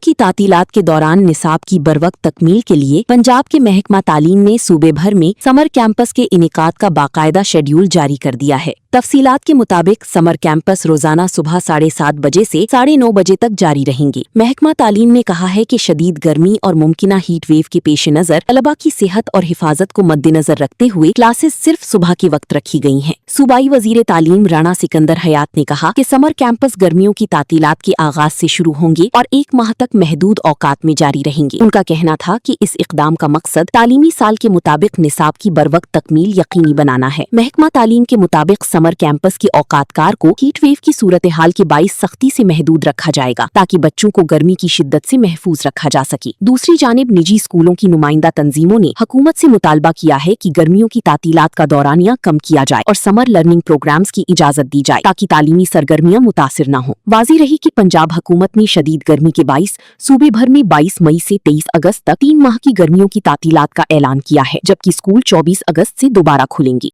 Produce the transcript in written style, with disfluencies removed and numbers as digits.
की तातीलात के दौरान निसाब की बरवक्त तकमील के लिए पंजाब के महकमा तालीम ने सूबे भर में समर कैंपस के इनेकाद का बाकायदा शेड्यूल जारी कर दिया है। तफसीलात के मुताबिक समर कैंपस रोजाना सुबह 7:30 बजे से 9:30 बजे तक जारी रहेंगे। महकमा तालीम ने कहा है कि शदीद गर्मी और मुमकिना हीट वेव के पेश नजर तलबा की सेहत और हिफाजत को मद्देनजर रखते हुए क्लासेस सिर्फ सुबह के वक्त रखी गई हैं। सूबाई वजीर तालीम राणा सिकंदर हयात ने कहा कि समर कैंपस गर्मियों की तातीलात के आगाज से शुरू होंगे और 1 माह तक महदूद औकात में जारी रहेंगे। उनका कहना था कि इस इकदाम का मकसद तालीमी साल के मुताबिक निसाब की बरवक्त तकमील यकीनी बनाना है। महकमा तालीम के मुताबिक समर कैंपस के औकातकार को हीट वेव की सूरत हाल के बाइस सख्ती से महदूद रखा जाएगा ताकि बच्चों को गर्मी की शिद्दत से महफूज रखा जा सके। दूसरी जानिब निजी स्कूलों की नुमाइंदा तंजीमों ने हुकूमत से मुतालबा किया है कि गर्मियों की तातीलात का दौरानिया कम किया जाए और समर लर्निंग प्रोग्राम्स की इजाजत दी जाए ताकि तालीमी सरगर्मियां मुतासिर न हो। वाज़ेह रही कि पंजाब हुकूमत ने शदीद गर्मी के बाइस सूबे भर में 22 मई से 23 अगस्त तक 3 माह की गर्मियों की तातीलात का ऐलान किया है, जबकि स्कूल 24 अगस्त से दोबारा खुलेंगे।